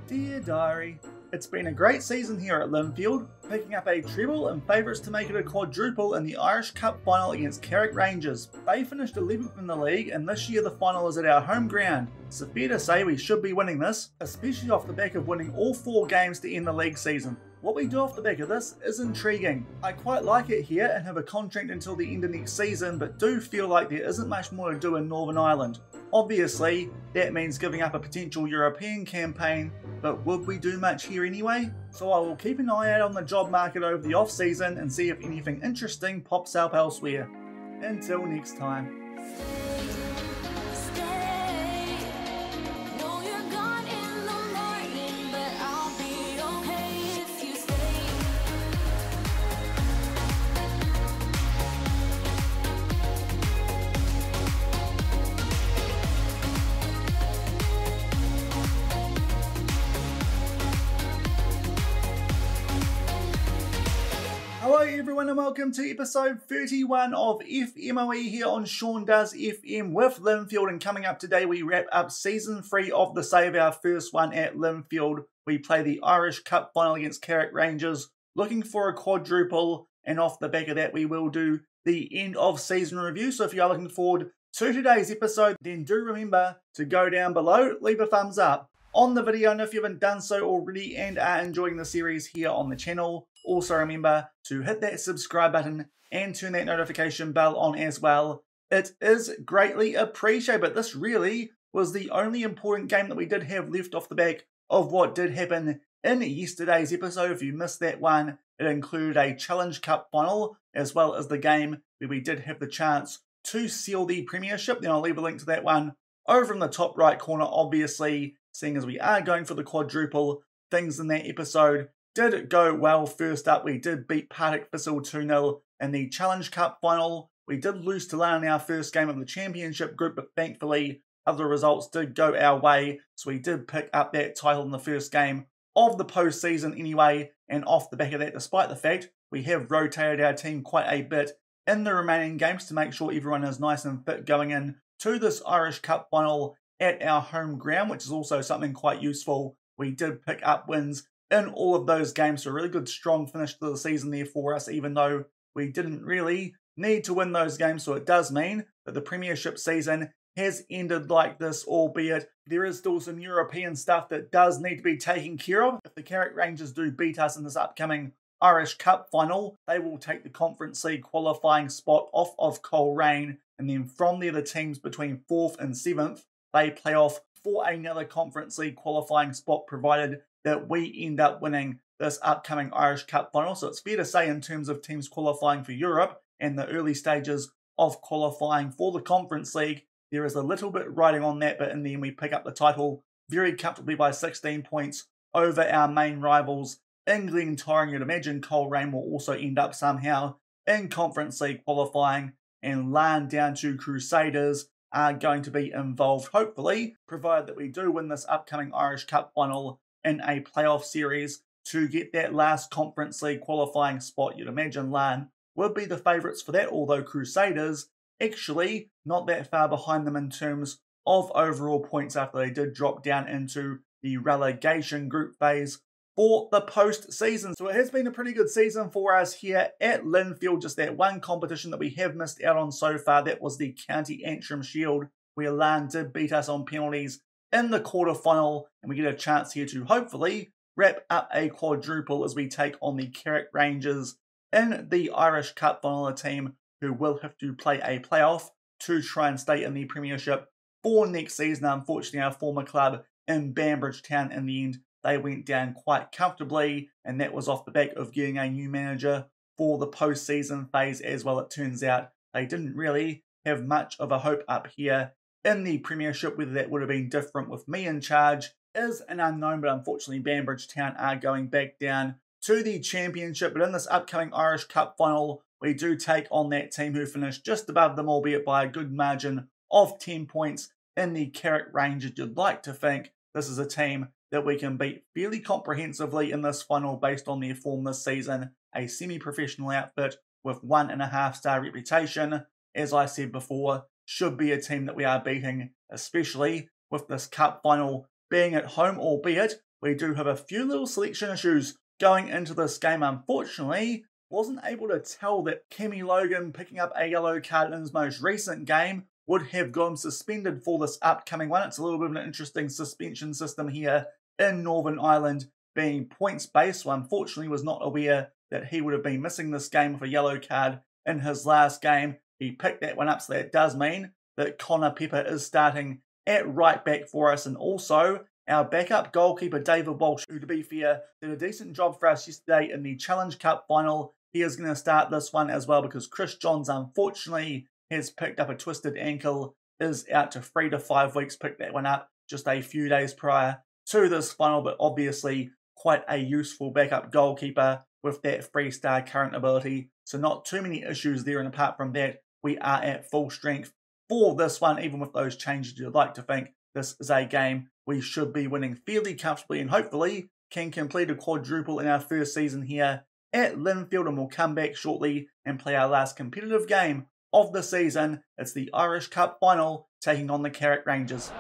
Dear Diary, it's been a great season here at Linfield, picking up a treble and favourites to make it a quadruple in the Irish Cup final against Carrick Rangers. They finished 11th in the league and this year the final is at our home ground, so fair to say we should be winning this, especially off the back of winning all 4 games to end the league season. What we do off the back of this is intriguing. I quite like it here and have a contract until the end of next season, but do feel like there isn't much more to do in Northern Ireland. Obviously, that means giving up a potential European campaign, but would we do much here anyway? So I will keep an eye out on the job market over the off season and see if anything interesting pops up elsewhere. Until next time. Hello everyone and welcome to episode 31 of FMOE here on Shaun Does FM with Linfield, and coming up today we wrap up season 3 of the save, our first one at Linfield. We play the Irish Cup final against Carrick Rangers, looking for a quadruple, and off the back of that we will do the end of season review. So if you are looking forward to today's episode, then do remember to go down below, leave a thumbs up on the video, and if you haven't done so already and are enjoying the series here on the channel, also remember to hit that subscribe button and turn that notification bell on as well. It is greatly appreciated, but this really was the only important game that we did have left off the back of what did happen in yesterday's episode. If you missed that one, it included a Challenge Cup final as well as the game where we did have the chance to seal the premiership. Then I'll leave a link to that one over in the top right corner, obviously, seeing as we are going for the quadruple. Things in that episode did go well. First up, we did beat Partick Thistle 2-0 in the Challenge Cup final. We did lose to Lanark in our first game of the championship group, but thankfully other results did go our way, so we did pick up that title in the first game of the postseason anyway. And off the back of that, despite the fact we have rotated our team quite a bit in the remaining games to make sure everyone is nice and fit going in to this Irish Cup final at our home ground, which is also something quite useful. We did pick up wins in all of those games, so a really good strong finish to the season there for us, even though we didn't really need to win those games. So it does mean that the premiership season has ended like this, albeit there is still some European stuff that does need to be taken care of. If the Carrick Rangers do beat us in this upcoming Irish Cup final, they will take the Conference League qualifying spot off of Coleraine, and then from there the teams between 4th and 7th, they play off for another Conference League qualifying spot, provided that we end up winning this upcoming Irish Cup final. So it's fair to say, in terms of teams qualifying for Europe and the early stages of qualifying for the Conference League, there is a little bit riding on that, but in the end we pick up the title very comfortably by 16 points over our main rivals in Glentoran. You'd imagine Coleraine will also end up somehow in Conference League qualifying, and Larne down to Crusaders are going to be involved, hopefully, provided that we do win this upcoming Irish Cup final in a playoff series to get that last Conference League qualifying spot. You'd imagine Larne would be the favourites for that, although Crusaders actually not that far behind them in terms of overall points after they did drop down into the relegation group phase for the post-season. So it has been a pretty good season for us here at Linfield. Just that one competition that we have missed out on so far, that was the County Antrim Shield, where Larne did beat us on penalties in the quarterfinal, and we get a chance here to hopefully wrap up a quadruple as we take on the Carrick Rangers in the Irish Cup final, a team who will have to play a playoff to try and stay in the premiership for next season. Unfortunately, our former club in Banbridge Town, in the end, they went down quite comfortably, and that was off the back of getting a new manager for the post-season phase as well. It turns out they didn't really have much of a hope up here in the premiership. Whether that would have been different with me in charge is an unknown, but unfortunately Banbridge Town are going back down to the championship. But in this upcoming Irish Cup final, we do take on that team who finished just above them, albeit by a good margin of 10 points in the Carrick Rangers. You'd like to think this is a team that we can beat fairly comprehensively in this final based on their form this season. A semi-professional outfit with 1.5-star reputation, as I said before, should be a team that we are beating, especially with this cup final being at home, albeit we do have a few little selection issues going into this game. Unfortunately, wasn't able to tell that Kemi Logan picking up a yellow card in his most recent game would have got him suspended for this upcoming one. It's a little bit of an interesting suspension system here in Northern Ireland, being points-based, so unfortunately was not aware that he would have been missing this game with a yellow card in his last game. He picked that one up, so that does mean that Connor Pepper is starting at right back for us, and also our backup goalkeeper David Walsh, who to be fair did a decent job for us yesterday in the Challenge Cup final. He is going to start this one as well because Chris Johns unfortunately has picked up a twisted ankle, is out to 3 to 5 weeks, picked that one up just a few days prior to this final, but obviously quite a useful backup goalkeeper with that 3-star current ability. So not too many issues there, and apart from that, we are at full strength for this one. Even with those changes, you'd like to think this is a game we should be winning fairly comfortably and hopefully can complete a quadruple in our first season here at Linfield, and we'll come back shortly and play our last competitive game of the season. It's the Irish Cup final, taking on the Carrick Rangers.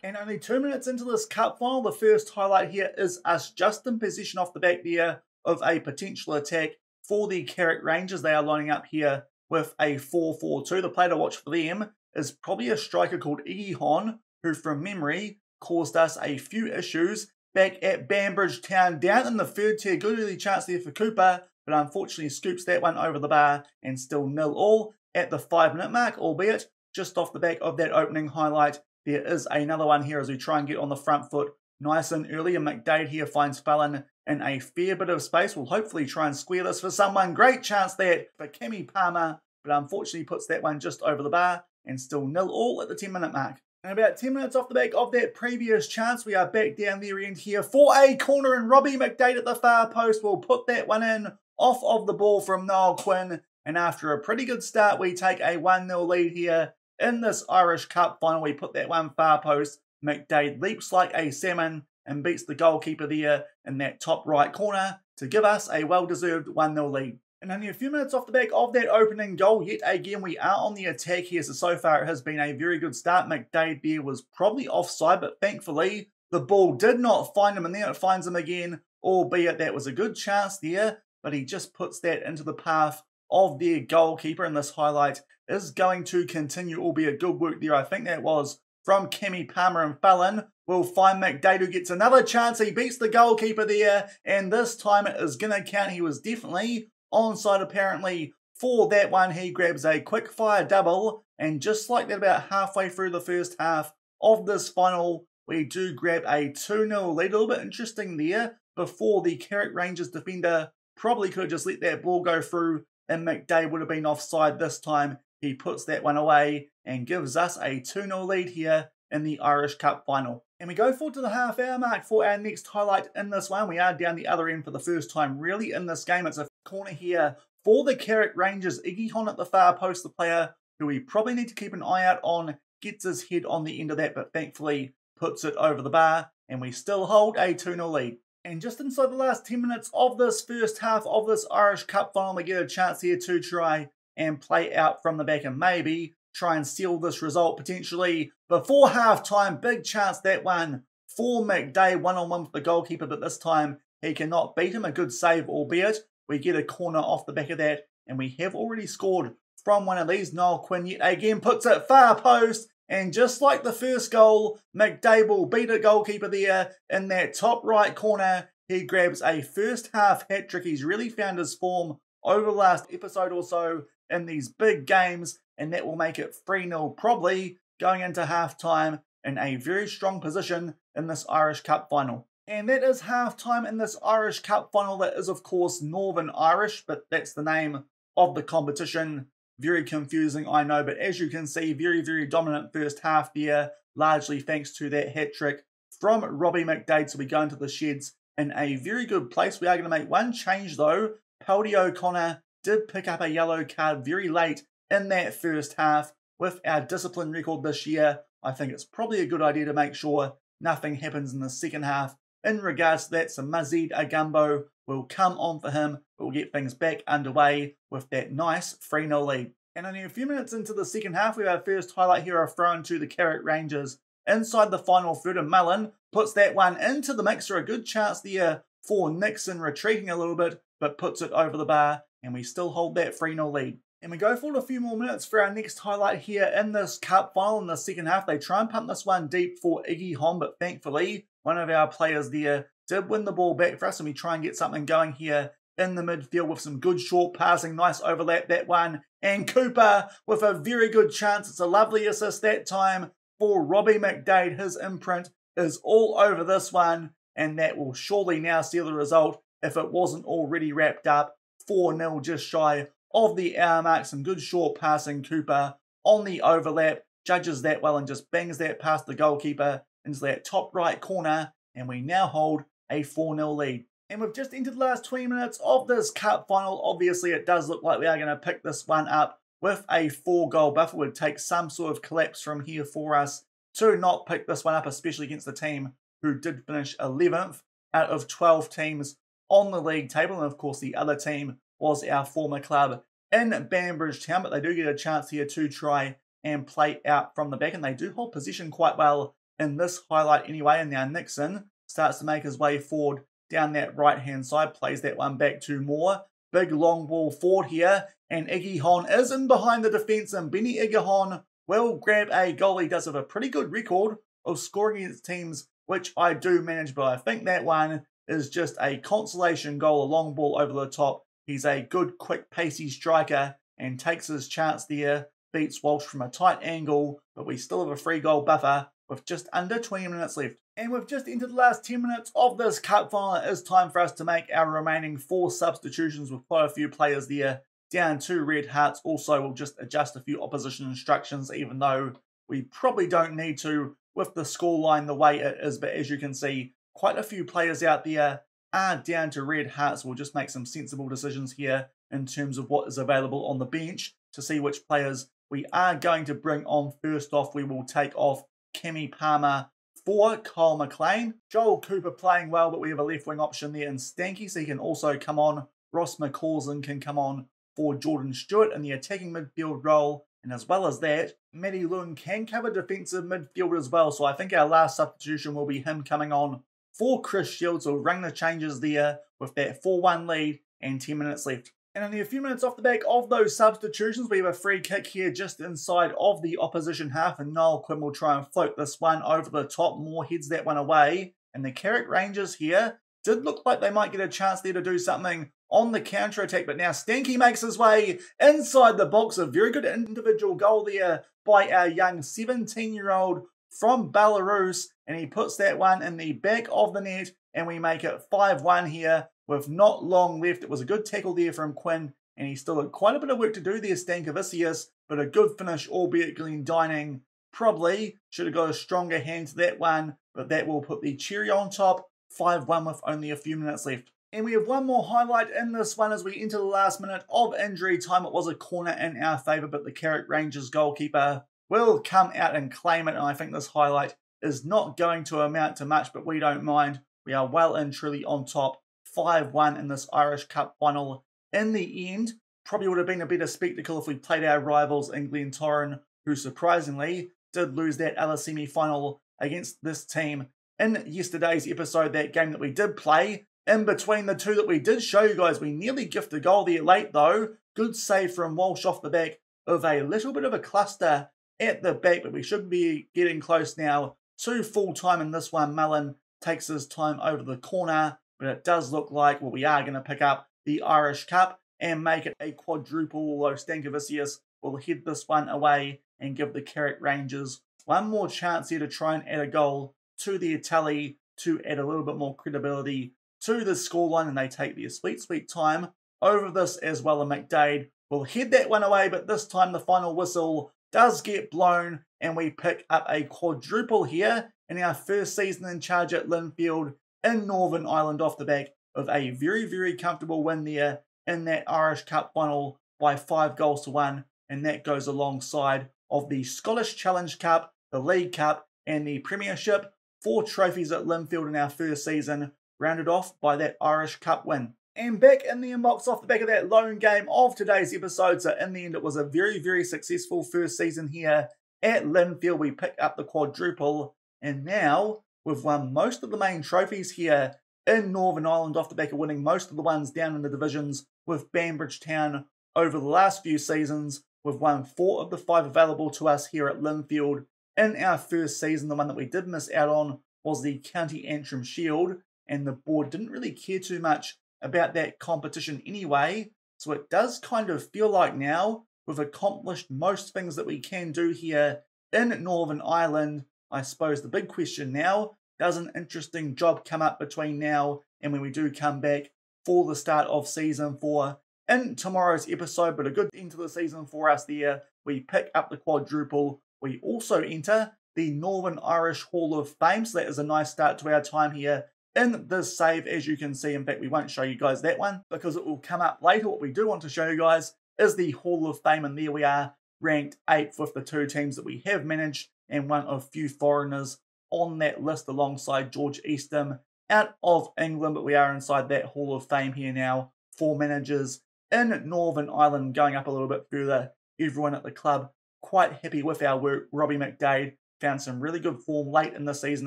And only 2 minutes into this cup final, the first highlight here is us just in possession off the back there of a potential attack for the Carrick Rangers. They are lining up here with a 4-4-2. The player to watch for them is probably a striker called Iggy Hon, who from memory caused us a few issues back at Banbridge Town, down in the third tier. Good early chance there for Cooper, but unfortunately scoops that one over the bar, and still 0-0 at the 5-minute mark, albeit just off the back of that opening highlight. There is another one here as we try and get on the front foot nice and early, and McDade here finds Fallon in a fair bit of space. We'll hopefully try and square this for someone. Great chance there for Kemi Palmer, but unfortunately puts that one just over the bar, and still 0-0 at the 10-minute mark. And about 10 minutes off the back of that previous chance, we are back down the end here for a corner, and Robbie McDade at the far post will put that one in off of the ball from Noel Quinn. And after a pretty good start, we take a 1-0 lead here in this Irish Cup final. We put that one far post. McDade leaps like a salmon and beats the goalkeeper there in that top right corner to give us a well-deserved 1-0 lead. And only a few minutes off the back of that opening goal, yet again we are on the attack here. So far it has been a very good start. McDade there was probably offside, but thankfully the ball did not find him, and then it finds him again, albeit that was a good chance there, but he just puts that into the path of their goalkeeper, and this highlight is going to continue, albeit good work there. I think that was from Kemi Palmer, and Fallon will find McDade, who gets another chance. He beats the goalkeeper there, and this time it is going to count. He was definitely onside apparently for that one. He grabs a quick fire double, and just like that, about halfway through the first half of this final, we do grab a 2-0 lead. A little bit interesting there. Before, the Carrick Rangers defender probably could have just let that ball go through, and McDade would have been offside. This time he puts that one away and gives us a 2-0 lead here in the Irish Cup final. And we go forward to the half-hour mark for our next highlight in this one. We are down the other end for the first time really in this game. It's a corner here for the Carrick Rangers. Iggy Hon at the far post, the player who we probably need to keep an eye out on, gets his head on the end of that, but thankfully puts it over the bar, and we still hold a 2-0 lead. And just inside the last 10 minutes of this first half of this Irish Cup final, we get a chance here to try and play out from the back and maybe try and seal this result potentially before half-time. Big chance that one for McDade, one-on-one with the goalkeeper, but this time he cannot beat him. A good save, albeit we get a corner off the back of that, and we have already scored from one of these. Noel Quinn yet again puts it far post, and just like the first goal, McDade will beat a goalkeeper there in that top right corner. He grabs a first half hat-trick. He's really found his form over the last episode or so in these big games, and that will make it 3-0 probably going into half-time in a very strong position in this Irish Cup final. And that is half-time in this Irish Cup final. That is, of course, Northern Irish, but that's the name of the competition. Very confusing, I know, but as you can see, very, very dominant first half there, largely thanks to that hat-trick from Robbie McDade. So we go into the sheds in a very good place. We are going to make one change, though. Peldy O'Connor did pick up a yellow card very late in that first half. With our discipline record this year, I think it's probably a good idea to make sure nothing happens in the second half. In regards to that, so Mazid Agumbo will come on for him. We'll get things back underway with that nice 3-0 lead. And only a few minutes into the second half, we have our first highlight here, a throw into the Carrick Rangers inside the final third, and Mullen puts that one into the mixer. A good chance there for Nixon, retreating a little bit, but puts it over the bar, and we still hold that 3-0 lead. And we go forward a few more minutes for our next highlight here in this cup final in the second half. They try and pump this one deep for Iggy Hon, but thankfully one of our players there did win the ball back for us, and we try and get something going here in the midfield with some good short passing. Nice overlap, that one. And Cooper with a very good chance. It's a lovely assist that time for Robbie McDade. His imprint is all over this one, and that will surely now seal the result if it wasn't already wrapped up. 4-0 just shy of the hour mark. Some good short passing. Cooper on the overlap, judges that well and just bangs that past the goalkeeper into that top right corner, and we now hold a 4-0 lead. And we've just entered the last 20 minutes of this cup final. Obviously, it does look like we are going to pick this one up with a 4-goal buffer. It would take some sort of collapse from here for us to not pick this one up, especially against the team who did finish 11th out of 12 teams on the league table. And of course, the other team was our former club in Banbridge Town, but they do get a chance here to try and play out from the back, and they do hold position quite well in this highlight anyway. And now Nixon starts to make his way forward down that right-hand side, plays that one back to Moore. Big long ball forward here, and Iggy Hon is in behind the defence, and Benny Iggy Hon will grab a goal. He does have a pretty good record of scoring against teams, which I do manage, but I think that one is just a consolation goal, a long ball over the top. He's a good, quick, pacey striker and takes his chance there, beats Walsh from a tight angle, but we still have a 3-goal buffer with just under 20 minutes left. And we've just entered the last 10 minutes of this cup final. It is time for us to make our remaining 4 substitutions with quite a few players there down to red hearts. Also, we'll just adjust a few opposition instructions, even though we probably don't need to with the scoreline the way it is. But as you can see, quite a few players out there are down to red hearts. We'll just make some sensible decisions here in terms of what is available on the bench to see which players we are going to bring on. First off, we will take off Kemi Palmer for Kyle McLean. Joel Cooper playing well, but we have a left wing option there in Stanky, so he can also come on. Ross McCausland can come on for Jordan Stewart in the attacking midfield role. And as well as that, Matty Lewin can cover defensive midfield as well. So I think our last substitution will be him coming on for Chris Shields. Will ring the changes there with that 4-1 lead and 10 minutes left. And only a few minutes off the back of those substitutions, we have a free kick here just inside of the opposition half, and Noel Quinn will try and float this one over the top. Moore heads that one away, and the Carrick Rangers here did look like they might get a chance there to do something on the counter-attack, but now Stanky makes his way inside the box. A very good individual goal there by our young 17-year-old from Belarus, and he puts that one in the back of the net, and we make it 5-1 here with not long left. It was a good tackle there from Quinn, and he still had quite a bit of work to do there, Stankovicius, but a good finish, albeit Glendining probably should have got a stronger hand to that one, but that will put the cherry on top. 5-1 with only a few minutes left. And we have one more highlight in this one as we enter the last minute of injury time. It was a corner in our favour, but the Carrick Rangers goalkeeper will come out and claim it, and I think this highlight is not going to amount to much, but we don't mind. We are well and truly on top. 5-1 in this Irish Cup final. In the end, probably would have been a better spectacle if we played our rivals in Glentoran, who surprisingly did lose that other semi-final against this team in yesterday's episode. That game that we did play, in between the two that we did show you guys, we nearly gifted a goal there late though. Good save from Walsh off the back of a little bit of a cluster at the back, but we should be getting close now to full time in this one. Mullen takes his time over the corner, but it does look like, well, we are going to pick up the Irish Cup and make it a quadruple, although Stankovicius will head this one away and give the Carrick Rangers one more chance here to try and add a goal to their tally to add a little bit more credibility to the scoreline, and they take their sweet, sweet time over this as well. And McDade will head that one away, but this time the final whistle does get blown, and we pick up a quadruple here in our first season in charge at Linfield in Northern Ireland, off the back of a very, very comfortable win there in that Irish Cup final by 5-1, and that goes alongside of the Scottish Challenge Cup, the League Cup, and the Premiership. 4 trophies at Linfield in our first season, rounded off by that Irish Cup win. And back in the inbox off the back of that lone game of today's episode. So in the end, it was a very, very successful first season here At Linfield, we picked up the quadruple, and now we've won most of the main trophies here in Northern Ireland off the back of winning most of the ones down in the divisions with Banbridge Town over the last few seasons. We've won 4 of the 5 available to us here at Linfield. In our first season, the one that we did miss out on was the County Antrim Shield, and the board didn't really care too much about that competition anyway, so it does kind of feel like now we've accomplished most things that we can do here in Northern Ireland. I suppose the big question now, does an interesting job come up between now and when we do come back for the start of Season 4 in tomorrow's episode, but a good end to the season for us there. We pick up the quadruple. We also enter the Northern Irish Hall of Fame, so that is a nice start to our time here in this save, as you can see. In fact, we won't show you guys that one because it will come up later. What we do want to show you guys is the Hall of Fame, and there we are, ranked 8th with the 2 teams that we have managed and one of few foreigners on that list alongside George Eastham out of England, but we are inside that Hall of Fame here now for managers in Northern Ireland. Going up a little bit further, everyone at the club quite happy with our work. Robbie McDade found some really good form late in the season,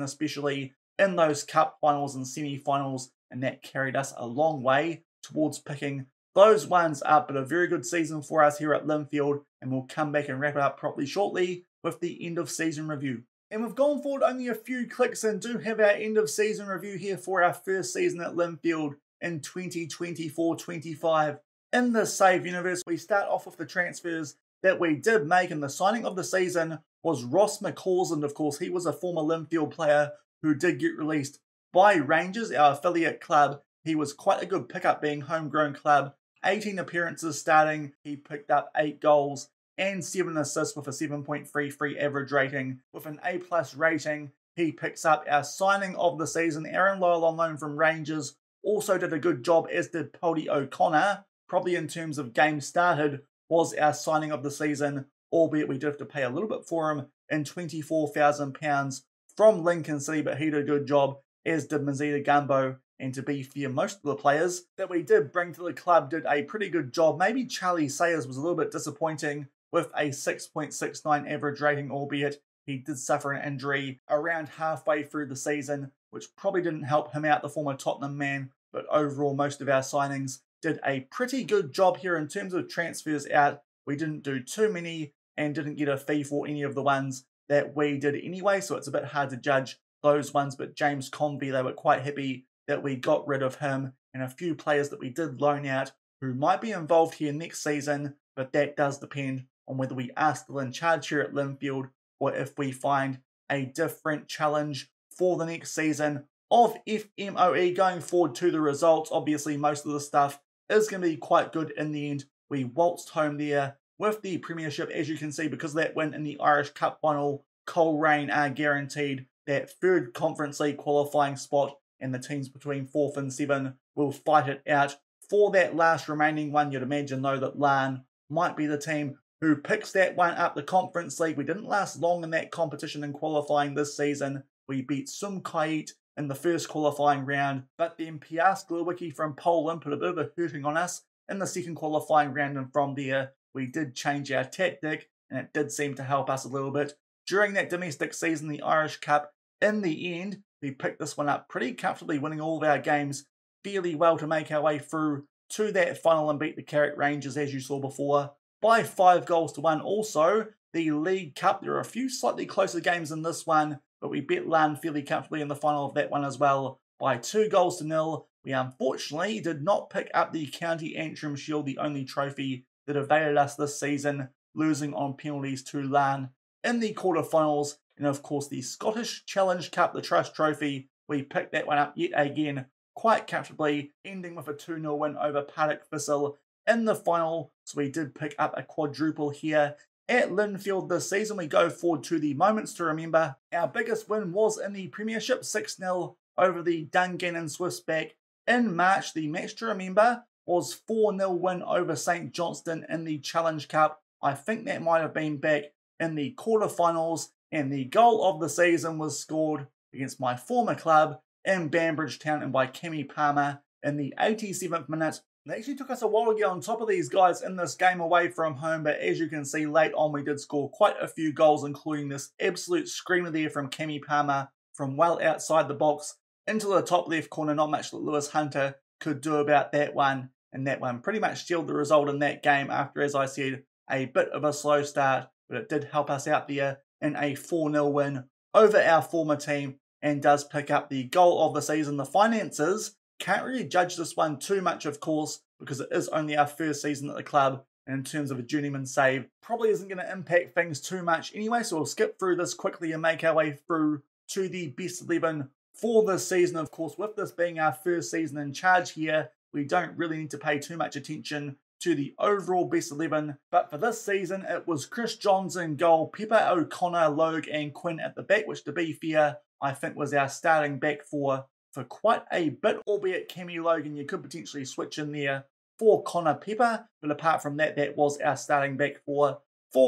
especially in those cup finals and semi-finals, and that carried us a long way towards picking those ones up. But a very good season for us here at Linfield, and we'll come back and wrap it up properly shortly with the end of season review. And we've gone forward only a few clicks and do have our end of season review here for our first season at Linfield in 2024-25. In the Save universe, we start off with the transfers that we did make, and the signing of the season was Ross McCausland. Of course, he was a former Linfield player who did get released by Rangers, our affiliate club. He was quite a good pickup being homegrown club. 18 appearances starting, he picked up 8 goals and 7 assists with a 7.33 average rating. With an A+ rating, he picks up our signing of the season. Aaron Lyle on loan from Rangers also did a good job, as did Paddy O'Connor. Probably in terms of games started, was our signing of the season, albeit we did have to pay a little bit for him in £24,000 from Lincoln City, but he did a good job, as did Mazida Gumbo. And to be fair, most of the players that we did bring to the club did a pretty good job. Maybe Charlie Sayers was a little bit disappointing with a 6.69 average rating, albeit he did suffer an injury around halfway through the season, which probably didn't help him out, the former Tottenham man. But overall, most of our signings did a pretty good job here in terms of transfers out. We didn't do too many and didn't get a fee for any of the ones that we did anyway, so it's a bit hard to judge those ones. But James Convey, they were quite happy that we got rid of him, and a few players that we did loan out who might be involved here next season, but that does depend on whether we are still in charge here at Linfield or if we find a different challenge for the next season of FMOE. Going forward to the results, obviously most of the stuff is going to be quite good in the end. We waltzed home there with the Premiership, as you can see, because of that win in the Irish Cup final. Coleraine are guaranteed that 3rd Conference League qualifying spot, and the teams between 4th and 7th will fight it out for that last remaining one. You'd imagine, though, that Larne might be the team who picks that one up. The Conference League, we didn't last long in that competition and qualifying this season. We beat Sumkait in the first qualifying round, but then Piast Glowicki from Poland put a bit of a hurting on us in the second qualifying round, and from there we did change our tactic, and it did seem to help us a little bit during that domestic season, the Irish Cup. In the end, we picked this one up pretty comfortably, winning all of our games fairly well to make our way through to that final and beat the Carrick Rangers, as you saw before, by 5-1. Also, the League Cup, there are a few slightly closer games in this one, but we beat Larne fairly comfortably in the final of that one as well by 2-0. We unfortunately did not pick up the County Antrim Shield, the only trophy that evaded us this season, losing on penalties to Larne in the quarterfinals. And of course, the Scottish Challenge Cup, the Trust Trophy, we picked that one up yet again quite comfortably, ending with a 2-0 win over Partick Thistle in the final. So we did pick up a quadruple here at Linfield this season. We go forward to the moments to remember. Our biggest win was in the Premiership, 6-0 over the Dungannon Swifts back in March. The match to remember was 4-0 win over St Johnston in the Challenge Cup. I think that might have been back in the quarterfinals, and the goal of the season was scored against my former club in Banbridge Town and by Cammy Palmer in the 87th minute It actually took us a while to get on top of these guys in this game away from home, but as you can see, late on we did score quite a few goals, including this absolute screamer there from Cammy Palmer from well outside the box into the top left corner. Not much that Lewis Hunter could do about that one, and that one pretty much sealed the result in that game after, as I said, a bit of a slow start, but it did help us out there in a 4-0 win over our former team and does pick up the goal of the season. The finances can't really judge this one too much, of course, because it is only our first season at the club, and in terms of a journeyman save, probably isn't going to impact things too much anyway, so we'll skip through this quickly and make our way through to the best 11 for this season. Of course, with this being our first season in charge here, we don't really need to pay too much attention to the overall best 11, but for this season it was Chris Johns in goal, Pepper, O'Connor, Logue and Quinn at the back, which to be fair I think was our starting back for quite a bit, albeit Cammy Logan you could potentially switch in there for Connor Pepper, but apart from that, that was our starting back for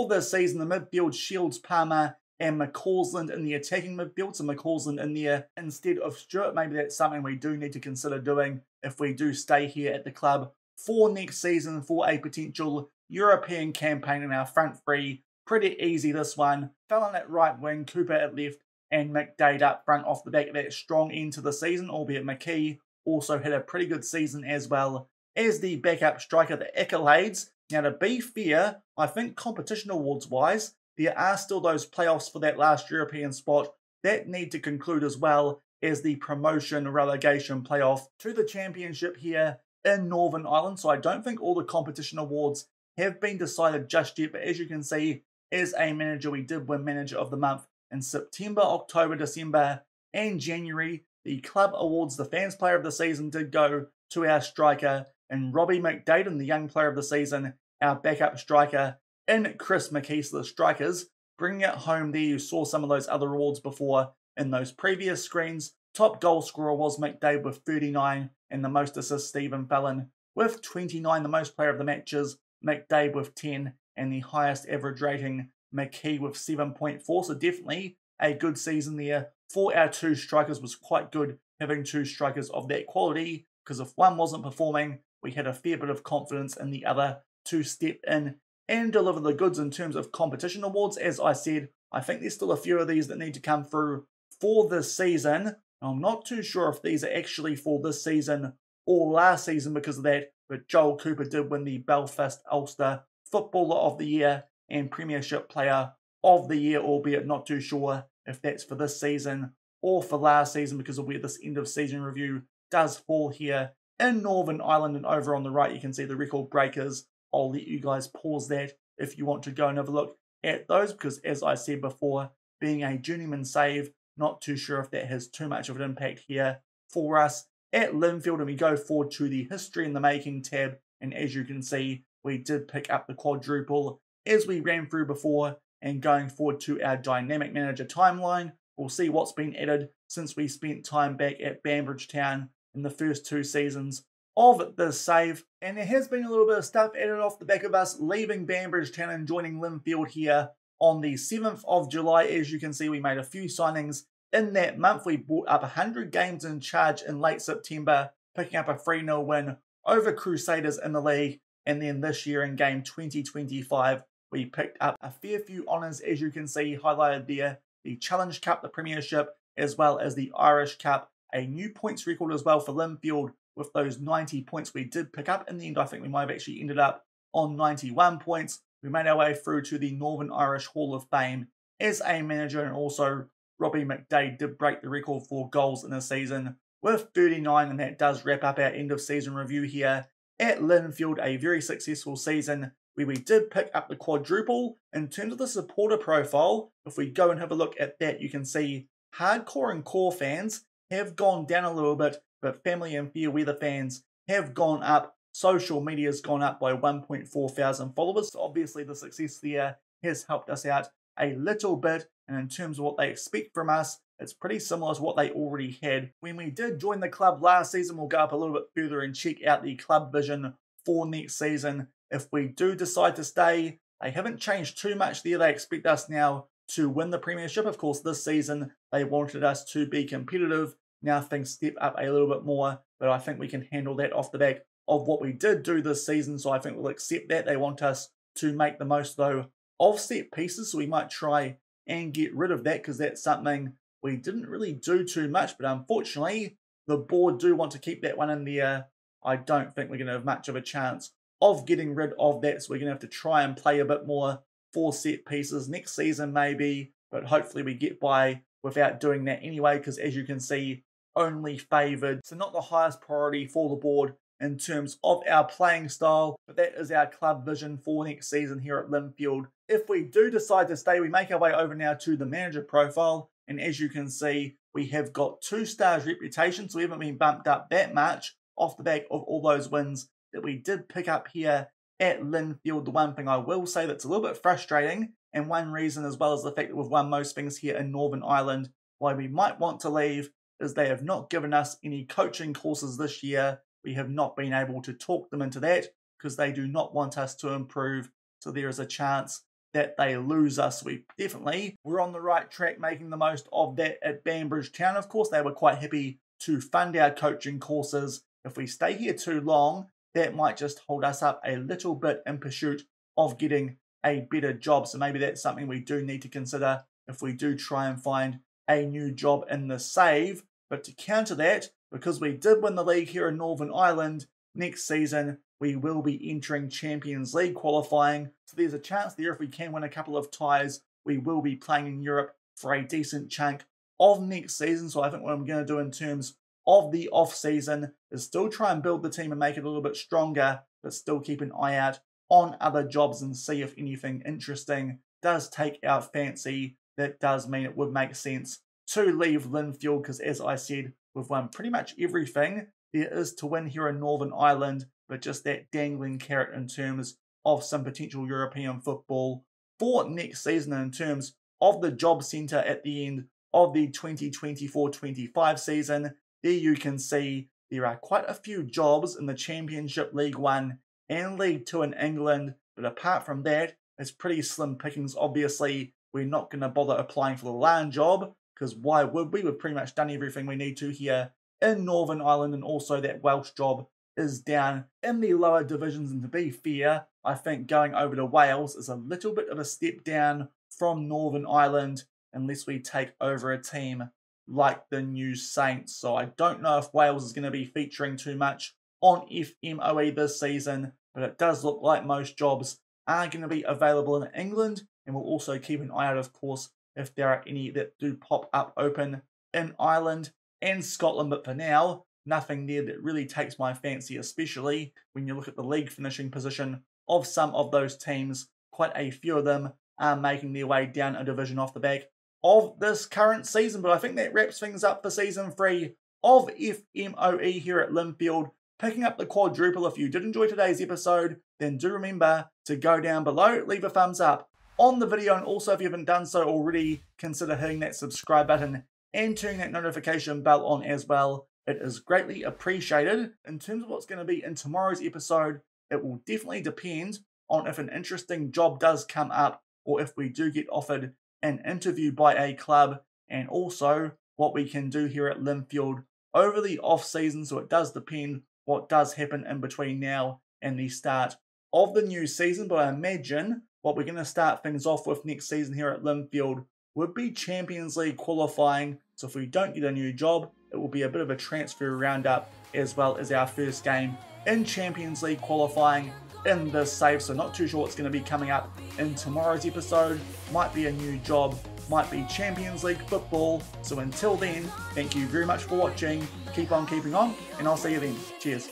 this season. The midfield, Shields, Palmer and McCausland in the attacking midfield, so McCausland in there instead of Stewart. Maybe that's something we do need to consider doing if we do stay here at the club for next season for a potential European campaign in our front three. Pretty easy this one. Fallon at right wing, Cooper at left and McDade up front off the back of that strong end to the season, albeit McKee also had a pretty good season as well as the backup striker. The accolades, now to be fair, I think competition awards wise, there are still those playoffs for that last European spot that need to conclude, as well as the promotion relegation playoff to the championship here in Northern Ireland. So I don't think all the competition awards have been decided just yet, but as you can see, as a manager, we did win Manager of the Month in September, October, December and January. The club awards, the fans player of the season did go to our striker in Robbie McDade, and the young player of the season, our backup striker in Chris McKee. So the strikers bringing it home there. You saw some of those other awards before in those previous screens. Top goal scorer was McDade with 39 and the most assists Stephen Fallon with 29. The most player of the matches, McDade with 10 and the highest average rating, McKee with 7.4. So definitely a good season there for our two strikers. Was quite good having two strikers of that quality, because if one wasn't performing, we had a fair bit of confidence in the other to step in and deliver the goods. In terms of competition awards, as I said, I think there's still a few of these that need to come through for this season. I'm not too sure if these are actually for this season or last season because of that, but Joel Cooper did win the Belfast Ulster Footballer of the Year and Premiership Player of the Year, albeit not too sure if that's for this season or for last season because of where this end of season review does fall here in Northern Ireland. And over on the right you can see the record breakers. I'll let you guys pause that if you want to go and have a look at those, because as I said before, being a journeyman save, not too sure if that has too much of an impact here for us at Linfield. And we go forward to the history in the making tab, and as you can see, we did pick up the quadruple as we ran through before. And going forward to our dynamic manager timeline, we'll see what's been added since we spent time back at Banbridge Town in the first two seasons of this save. And there has been a little bit of stuff added off the back of us leaving Banbridge Town and joining Linfield here on the 7th of July. As you can see, we made a few signings in that month. We brought up 100 games in charge in late September, picking up a 3-0 win over Crusaders in the league. And then this year in game 2025, we picked up a fair few honours, as you can see highlighted there. The Challenge Cup, the Premiership, as well as the Irish Cup. A new points record as well for Linfield with those 90 points we did pick up. In the end, I think we might have actually ended up on 91 points. We made our way through to the Northern Irish Hall of Fame as a manager, and also Robbie McDade did break the record for goals in a season with 39, and that does wrap up our end of season review here at Linfield. A very successful season where we did pick up the quadruple. In terms of the supporter profile, if we go and have a look at that, you can see hardcore and core fans have gone down a little bit, but family and fair weather fans have gone up. Social media has gone up by 1.4 thousand followers. So obviously the success there has helped us out a little bit, and in terms of what they expect from us, it's pretty similar to what they already had when we did join the club last season. We'll go up a little bit further and check out the club vision for next season. If we do decide to stay, they haven't changed too much there. They expect us now to win the Premiership. Of course, this season they wanted us to be competitive. Now things step up a little bit more, but I think we can handle that off the back of what we did do this season, so I think we'll accept that. They want us to make the most, though, of set pieces, so we might try and get rid of that because that's something we didn't really do too much, but unfortunately, the board do want to keep that one in there. I don't think we're going to have much of a chance of getting rid of that, so we're going to have to try and play a bit more for set pieces next season maybe, but hopefully we get by without doing that anyway, because as you can see, only favoured, so not the highest priority for the board in terms of our playing style, but that is our club vision for next season here at Linfield. If we do decide to stay, we make our way over now to the manager profile, and as you can see, we have got 2 stars reputation, so we haven't been bumped up that much off the back of all those wins that we did pick up here at Linfield. The one thing I will say that's a little bit frustrating, and one reason as well as the fact that we've won most things here in Northern Ireland, why we might want to leave, is they have not given us any coaching courses this year. We have not been able to talk them into that because they do not want us to improve, so there is a chance that they lose us. We're on the right track making the most of that at Banbridge Town. Of course, they were quite happy to fund our coaching courses. If we stay here too long, that might just hold us up a little bit in pursuit of getting a better job. So maybe that's something we do need to consider if we do try and find a new job in the save. But to counter that, because we did win the league here in Northern Ireland, next season we will be entering Champions League qualifying. So there's a chance there if we can win a couple of ties, we will be playing in Europe for a decent chunk of next season. So I think what I'm going to do in terms of the off-season is still try and build the team and make it a little bit stronger, but still keep an eye out on other jobs and see if anything interesting does take our fancy. That does mean it would make sense to leave Linfield because, as I said, we've won pretty much everything there is to win here in Northern Ireland, but just that dangling carrot in terms of some potential European football for next season in terms of the job centre at the end of the 2024-25 season. There you can see there are quite a few jobs in the Championship, League 1 and League 2 in England, but apart from that, it's pretty slim pickings. Obviously, we're not going to bother applying for the land job, because why would we? We've pretty much done everything we need to here in Northern Ireland, and also that Welsh job is down in the lower divisions, and to be fair, I think going over to Wales is a little bit of a step down from Northern Ireland unless we take over a team like the New Saints. So I don't know if Wales is going to be featuring too much on FMOE this season, but it does look like most jobs are going to be available in England, and we'll also keep an eye out, of course, if there are any that do pop up open in Ireland and Scotland. But for now, nothing there that really takes my fancy, especially when you look at the league finishing position of some of those teams. Quite a few of them are making their way down a division off the back of this current season. But I think that wraps things up for Season 3 of FMOE here at Linfield. Picking up the quadruple. If you did enjoy today's episode, then do remember to go down below, leave a thumbs up on the video, and also if you haven't done so already, consider hitting that subscribe button and turning that notification bell on as well. It is greatly appreciated. In terms of what's going to be in tomorrow's episode, it will definitely depend on if an interesting job does come up or if we do get offered an interview by a club, and also what we can do here at Linfield over the off season. So it does depend what does happen in between now and the start of the new season. But I imagine what we're going to start things off with next season here at Linfield would be Champions League qualifying. So if we don't get a new job, it will be a bit of a transfer roundup as well as our first game in Champions League qualifying in this save. So not too sure what's going to be coming up in tomorrow's episode. Might be a new job, might be Champions League football. So until then, thank you very much for watching. Keep on keeping on, and I'll see you then. Cheers.